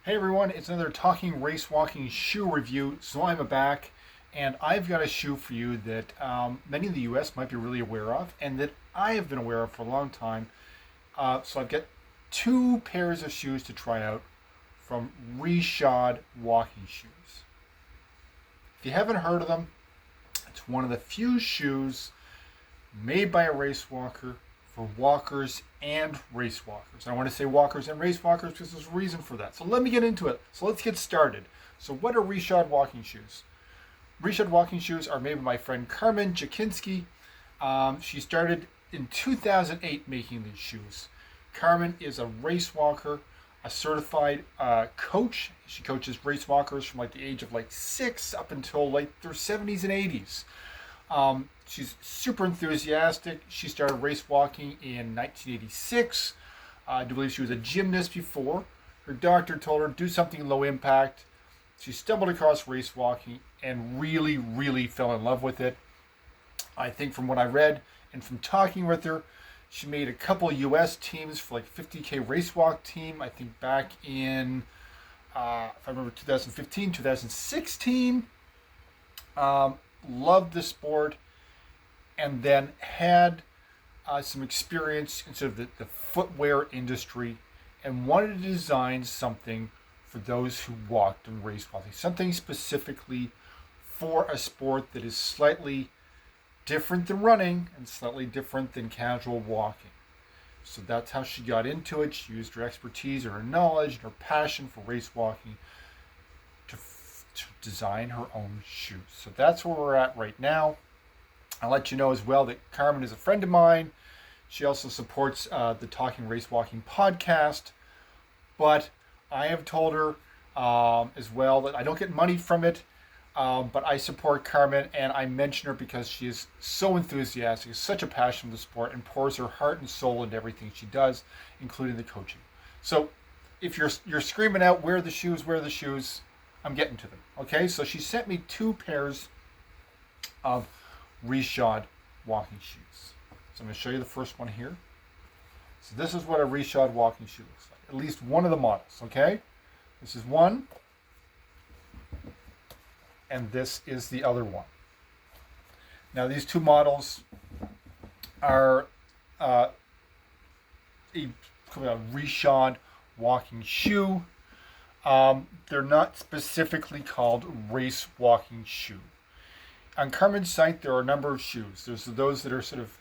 Hey everyone, it's another Talking Race Walking shoe review. So I'm back, and I've got a shoe for you that many in the US might be really aware of, and that I have been aware of for a long time. So I've got two pairs of shoes to try out from Reshod walking shoes. If you haven't heard of them, it's one of the few shoes made by a race walker for walkers and race walkers. I want to say walkers and race walkers because there's a reason for that. So let me get into it. So let's get started. So what are Reshod walking shoes? Reshod walking shoes are made by my friend Carmen Jackinsky. She started in 2008 making these shoes. Carmen is a race walker, a certified coach. She coaches race walkers from like the age of like 6 up until like their 70s and 80s. She's super enthusiastic. She started race walking in 1986. I do believe she was a gymnast before. Her doctor told her do something low impact. She stumbled across race walking and really fell in love with it. I think from what I read and from talking with her, she made a couple US teams for like 50K race walk team. I think back in, if I remember, 2015, 2016. Loved the sport, and then had some experience in sort of the footwear industry, and wanted to design something for those who walked and race walking, something specifically for a sport that is slightly different than running and slightly different than casual walking. So that's how she got into it. She used her expertise or her knowledge and her passion for race walking to design her own shoes. So that's where we're at right now. I'll let you know as well that Carmen is a friend of mine. She also supports the Talking Race Walking podcast. But I have told her as well that I don't get money from it, but I support Carmen, and I mention her because she is so enthusiastic, such a passion for the sport, and pours her heart and soul into everything she does, including the coaching. So if you're screaming out, wear the shoes, I'm getting to them. Okay, so she sent me two pairs of Reshod walking shoes. So I'm going to show you the first one here. So this is what a Reshod walking shoe looks like. At least one of the models, okay? This is one. And this is the other one. Now these two models are a Reshod walking shoe. They're not specifically called race walking shoe. On Carmen's site, there are a number of shoes. There's those that are sort of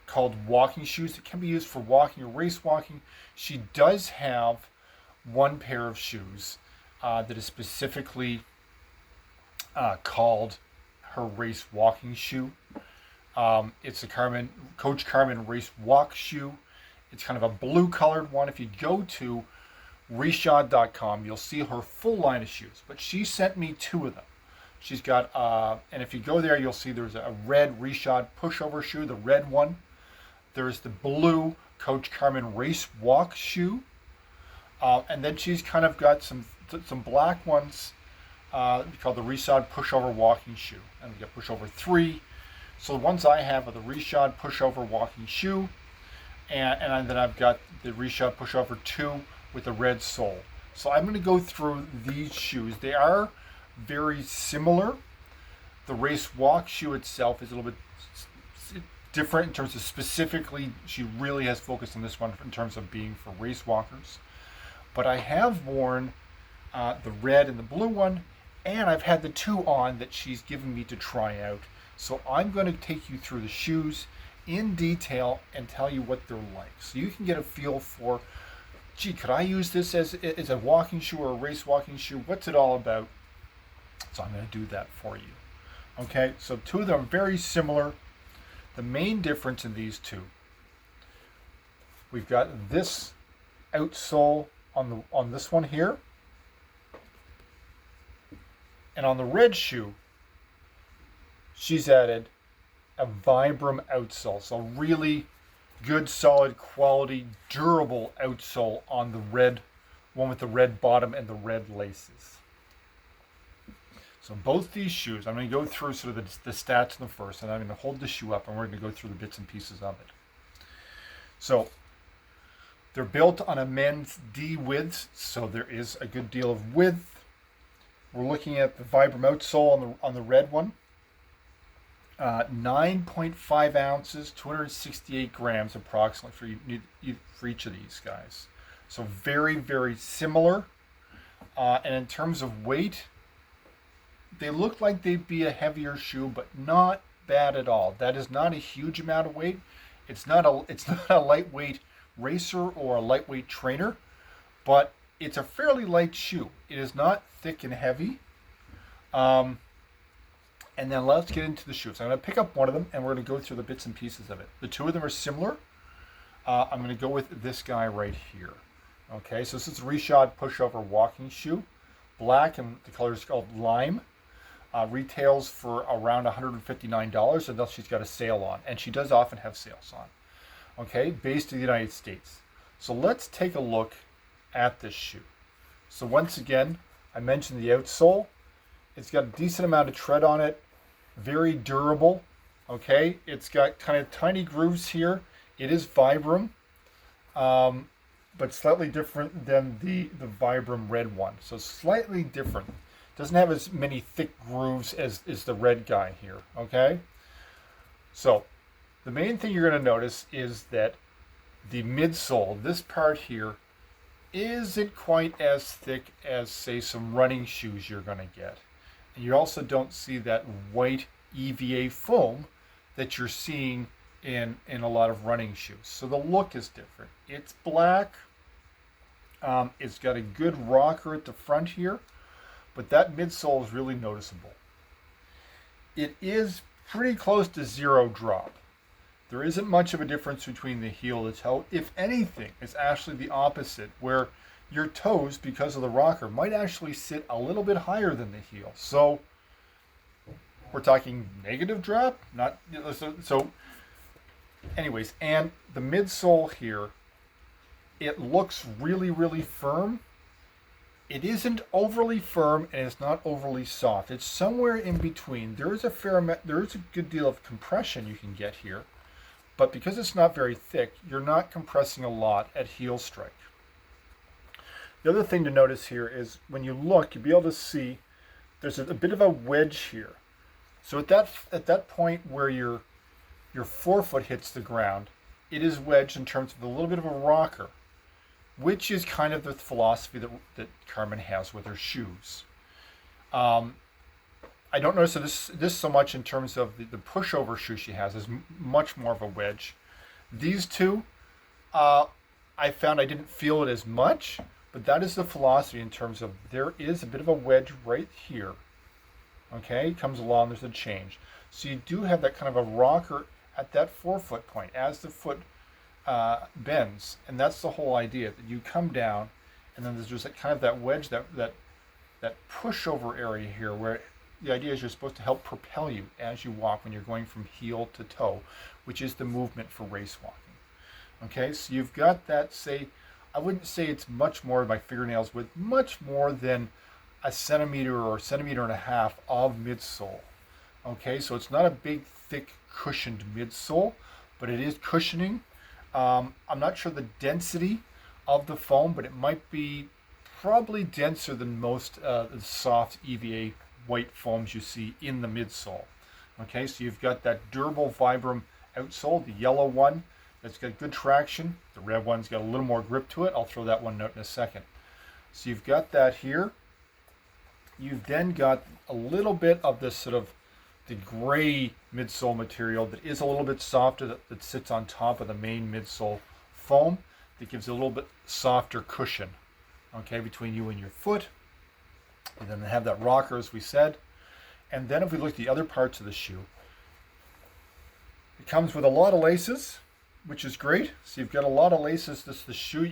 called walking shoes that can be used for walking or race walking. She does have one pair of shoes that is specifically called her race walking shoe. It's a Coach Carmen race walk shoe. It's kind of a blue colored one. If you go to reshod.com, you'll see her full line of shoes, but she sent me two of them. She's got, and if you go there, you'll see there's a red Reshod pushover shoe, the red one. There's the blue Coach Carmen race walk shoe, and then she's kind of got some black ones called the Reshod pushover walking shoe, and we got pushover 3. So the ones I have are the Reshod pushover walking shoe, and then I've got the Reshod pushover 2 with a red sole. So I'm going to go through these shoes. They are very similar. The race walk shoe itself is a little bit different in terms of specifically, she really has focused on this one in terms of being for race walkers. But I have worn the red and the blue one, and I've had the two on that she's given me to try out. So I'm going to take you through the shoes in detail and tell you what they're like. So you can get a feel for, gee, could I use this as a walking shoe or a race walking shoe? What's it all about? So I'm going to do that for you. Okay, so two of them are very similar. The main difference in these two, we've got this outsole on this one here, and on the red shoe, she's added a Vibram outsole. So really good, solid, quality, durable outsole on the red one with the red bottom and the red laces. So both these shoes, I'm going to go through sort of the stats in the first, and I'm going to hold the shoe up, and we're going to go through the bits and pieces of it. So They're built on a men's D width, so there is a good deal of width. We're looking at the Vibram outsole on the red one. 9.5 ounces, 268 grams approximately for each of these guys. So very, very similar. And in terms of weight, they look like they'd be a heavier shoe, but not bad at all. That is not a huge amount of weight. It's not a lightweight racer or a lightweight trainer, but it's a fairly light shoe. It is not thick and heavy. And then let's get into the shoes. I'm going to pick up one of them and we're going to go through the bits and pieces of it. The two of them are similar. I'm going to go with this guy right here. Okay, so this is a Reshod pushover walking shoe. Black, and the color is called lime. Retails for around $159 unless she's got a sale on. And she does often have sales on. Okay, based in the United States. So let's take a look at this shoe. So once again, I mentioned the outsole. It's got a decent amount of tread on it. Very durable. Okay, it's got kind of tiny grooves here. It is Vibram, but slightly different than the Vibram red one. So slightly different. Doesn't have as many thick grooves as the red guy here. Okay, so the main thing you're going to notice is that the midsole, this part here, isn't quite as thick as, say, some running shoes you're going to get. And you also don't see that white EVA foam that you're seeing in a lot of running shoes. So the look is different. It's black. It's got a good rocker at the front here, but that midsole is really noticeable. It is pretty close to zero drop. There isn't much of a difference between the heel and the toe. If anything, it's actually the opposite, where your toes, because of the rocker, might actually sit a little bit higher than the heel. So we're talking negative drop, not so. Anyways, and the midsole here, it looks really, really firm. It isn't overly firm and it's not overly soft. It's somewhere in between. There is a good deal of compression you can get here, but because it's not very thick, you're not compressing a lot at heel strike. The other thing to notice here is when you look, you'll be able to see there's a bit of a wedge here. So at that point where your forefoot hits the ground, it is wedged in terms of a little bit of a rocker, which is kind of the philosophy that Carmen has with her shoes. I don't notice this so much in terms of the pushover shoe she has is much more of a wedge. These two, I found I didn't feel it as much, but that is the philosophy in terms of there is a bit of a wedge right here. Okay, it comes along, there's a change. So you do have that kind of a rocker at that forefoot point as the foot bends, and that's the whole idea, that you come down and then there's just kind of that wedge, that pushover area here, where the idea is you're supposed to help propel you as you walk when you're going from heel to toe, which is the movement for race walking. Okay, so you've got that, say, I wouldn't say it's much more, my fingernails width, much more than a centimeter or centimeter and a half of midsole. Okay, so it's not a big, thick, cushioned midsole, but it is cushioning. I'm not sure the density of the foam, but it might be probably denser than most the soft EVA white foams you see in the midsole. Okay, so you've got that durable Vibram outsole, the yellow one, that's got good traction. The red one's got a little more grip to it. I'll throw that one out in a second. So you've got that here. You've then got a little bit of this sort of the gray midsole material that is a little bit softer, that sits on top of the main midsole foam, that gives a little bit softer cushion, okay, between you and your foot. And then they have that rocker, as we said. And then if we look at the other parts of the shoe, it comes with a lot of laces, which is great. So you've got a lot of laces. This is the shoe.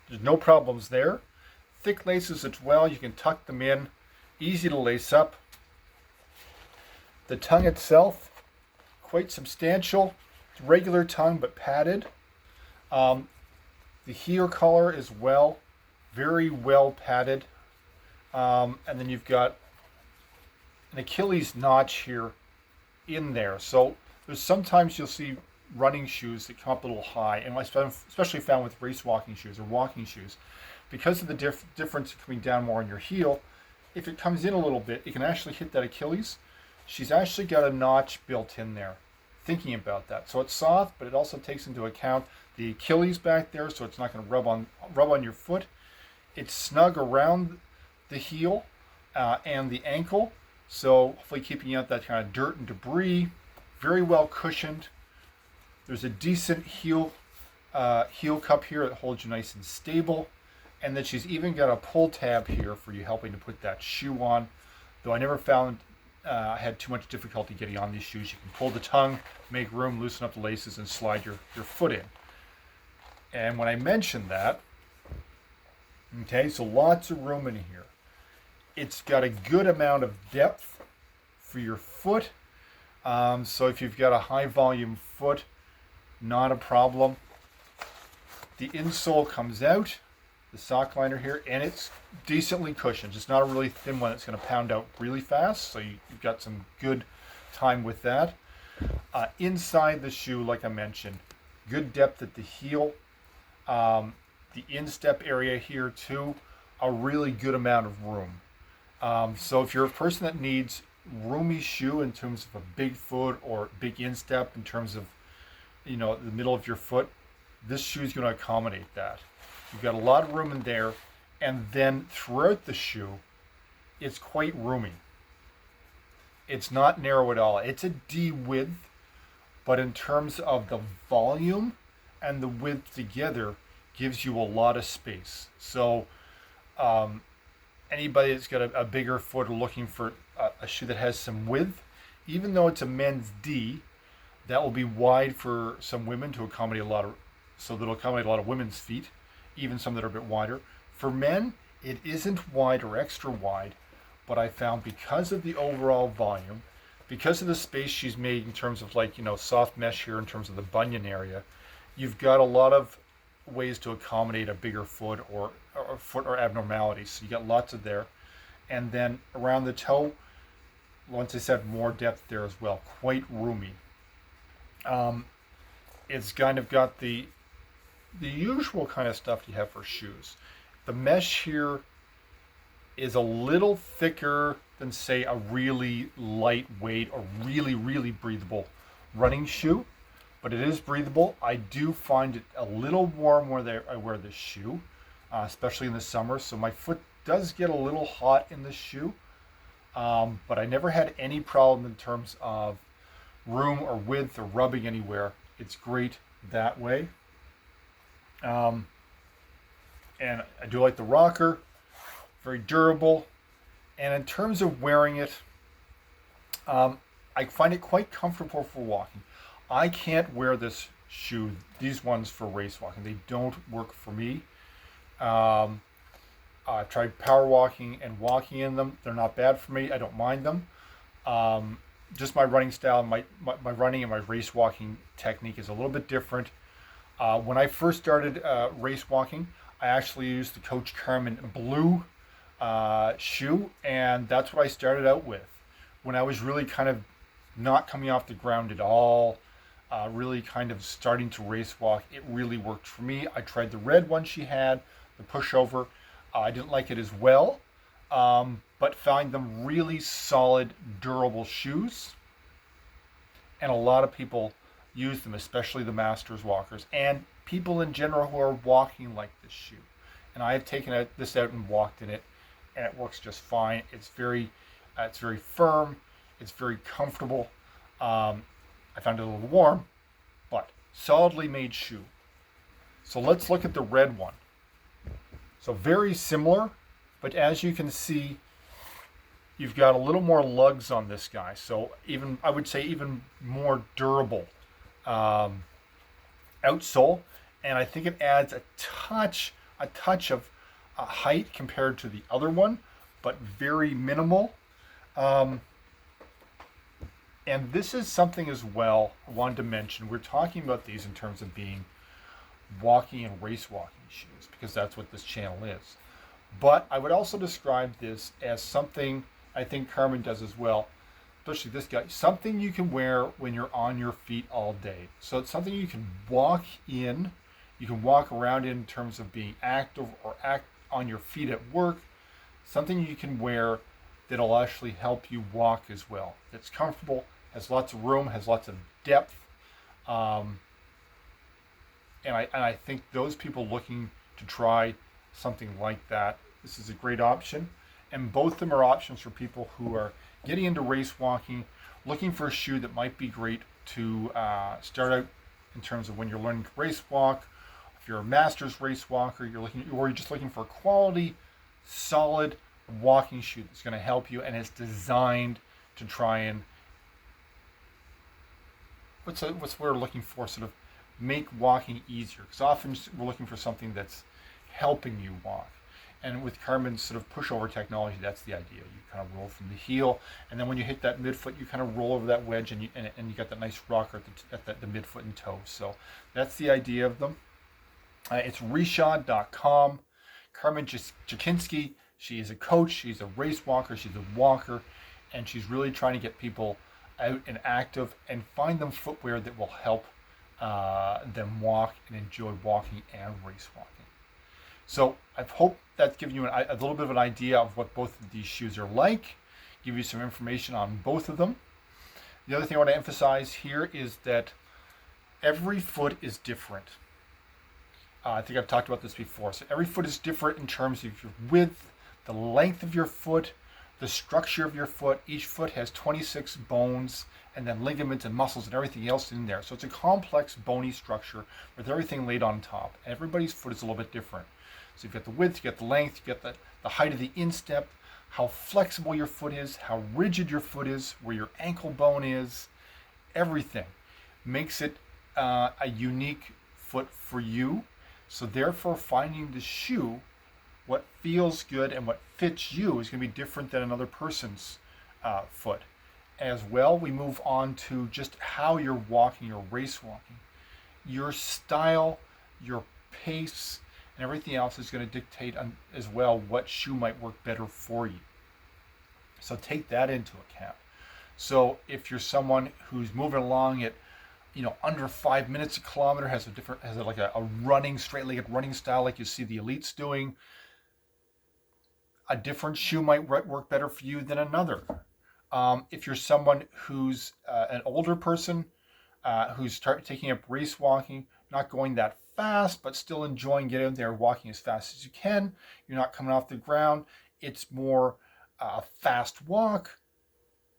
There's no problems there. Thick laces as well. You can tuck them in. Easy to lace up. The tongue itself, quite substantial. It's regular tongue, but padded. The heel collar as well, very well padded. And then you've got an Achilles notch here in there. So there's sometimes you'll see running shoes that come up a little high, and especially found with race walking shoes or walking shoes, because of the difference coming down more on your heel, if it comes in a little bit, it can actually hit that Achilles. She's actually got a notch built in there, thinking about that. So it's soft, but it also takes into account the Achilles back there, so it's not going to rub on your foot. It's snug around the heel and the ankle, so hopefully keeping out that kind of dirt and debris. Very well cushioned. There's a decent heel cup here that holds you nice and stable. And then she's even got a pull tab here for you helping to put that shoe on. Though I never found I had too much difficulty getting on these shoes. You can pull the tongue, make room, loosen up the laces, and slide your foot in. And when I mentioned that, okay, so lots of room in here. It's got a good amount of depth for your foot. So if you've got a high volume foot, not a problem. The insole comes out, the sock liner here, and it's decently cushioned. It's not a really thin one that's going to pound out really fast, so you've got some good time with that. Inside the shoe, like I mentioned, good depth at the heel. The instep area here too, a really good amount of room. So if you're a person that needs roomy shoe in terms of a big foot or big instep in terms of, the middle of your foot, this shoe is going to accommodate that. You've got a lot of room in there, and then throughout the shoe, it's quite roomy. It's not narrow at all. It's a D width, but in terms of the volume and the width together, gives you a lot of space. So anybody that's got a bigger foot or looking for a shoe that has some width, even though it's a men's D, that will be wide for some women to accommodate so that'll accommodate a lot of women's feet, even some that are a bit wider. For men, it isn't wide or extra wide, but I found because of the overall volume, because of the space she's made in terms of soft mesh here in terms of the bunion area, you've got a lot of ways to accommodate a bigger foot or abnormalities. So you got lots of there. And then around the toe, once I said, more depth there as well, quite roomy. It's kind of got the usual kind of stuff you have for shoes. The mesh here is a little thicker than, say, a really lightweight or really, really breathable running shoe, but it is breathable. I do find it a little warm where I wear this shoe, especially in the summer, so my foot does get a little hot in this shoe, but I never had any problem in terms of room or width or rubbing anywhere. It's great that way. And I do like the rocker, very durable. And in terms of wearing it, I find it quite comfortable for walking. I can't wear this shoe, these ones, for race walking. They don't work for me. I've tried power walking and walking in them. They're not bad for me. I don't mind them. Just my running style, my running and my race walking technique is a little bit different. When I first started race walking, I actually used the Coach Carmen blue shoe, and that's what I started out with. When I was really kind of not coming off the ground at all, really kind of starting to race walk, it really worked for me. I tried the red one she had, the pushover. I didn't like it as well, but found them really solid, durable shoes. And a lot of people use them, especially the masters walkers and people in general who are walking like this shoe. And I have taken this out and walked in it, and it works just fine. It's very firm. It's very comfortable. I found it a little warm, but solidly made shoe. So let's look at the red one. So very similar, but as you can see, you've got a little more lugs on this guy. So I would say even more durable outsole, and I think it adds a touch of height compared to the other one, but very minimal. And this is something as well I wanted to mention. We're talking about these in terms of being walking and race walking shoes, because that's what this channel is. But I would also describe this as something I think Carmen does as well, especially this guy, something you can wear when you're on your feet all day. So it's something you can walk in, you can walk around in terms of being active or act on your feet at work. Something you can wear that'll actually help you walk as well. It's comfortable, has lots of room, has lots of depth. And I think those people looking to try something like that, this is a great option. And both of them are options for people who are getting into race walking, looking for a shoe that might be great to start out in terms of when you're learning to race walk. If you're a master's race walker, or you're just looking for a quality, solid walking shoe that's going to help you, and it's designed to try and what's we're looking for, sort of make walking easier, because often we're looking for something that's helping you walk. And with Carmen's sort of pushover technology, that's the idea. You kind of roll from the heel, and then when you hit that midfoot, you kind of roll over that wedge, and you got that nice rocker at the midfoot and toe. So that's the idea of them. It's Reshod.com. Carmen Jackinsky, she is a coach, she's a race walker, she's a walker, and she's really trying to get people out and active and find them footwear that will help them walk and enjoy walking and race walking. So I hope that's given you a little bit of an idea of what both of these shoes are like, give you some information on both of them. The other thing I want to emphasize here is that every foot is different. I think I've talked about this before. So every foot is different in terms of your width, the length of your foot, the structure of your foot. Each foot has 26 bones and then ligaments and muscles and everything else in there. So it's a complex bony structure with everything laid on top. Everybody's foot is a little bit different. So you've got the width, you got the length, you got the height of the instep, how flexible your foot is, how rigid your foot is, where your ankle bone is. Everything makes it a unique foot for you. So therefore, finding the shoe, what feels good and what fits you, is going to be different than another person's foot. As well, we move on to just how you're walking or race walking. Your style, your pace, and everything else is going to dictate as well what shoe might work better for you. So take that into account. So if you're someone who's moving along at under 5 minutes a kilometer, has a running, straight-legged running style like you see the elites doing, a different shoe might work better for you than another. If you're someone who's an older person who's taking up race walking, not going that fast, but still enjoying getting out there, walking as fast as you can, you're not coming off the ground, it's more a fast walk,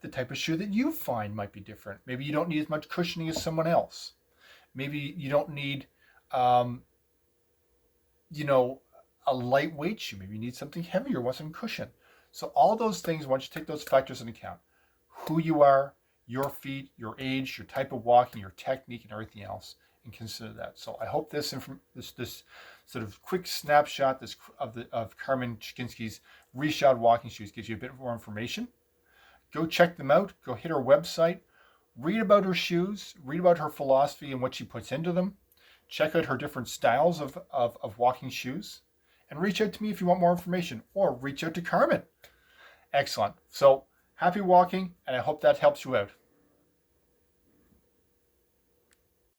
the type of shoe that you find might be different. Maybe you don't need as much cushioning as someone else. Maybe you don't need, a lightweight shoe. Maybe you need something heavier, want some cushion. So all those things, once you take those factors into account, who you are, your feet, your age, your type of walking, your technique, and everything else, and consider that. So I hope this sort of quick snapshot of Carmen Jackinsky's Reshod walking shoes gives you a bit more information. Go check them out. Go hit her website. Read about her shoes. Read about her philosophy and what she puts into them. Check out her different styles of walking shoes. And reach out to me if you want more information, or reach out to Carmen. Excellent. So happy walking, and I hope that helps you out.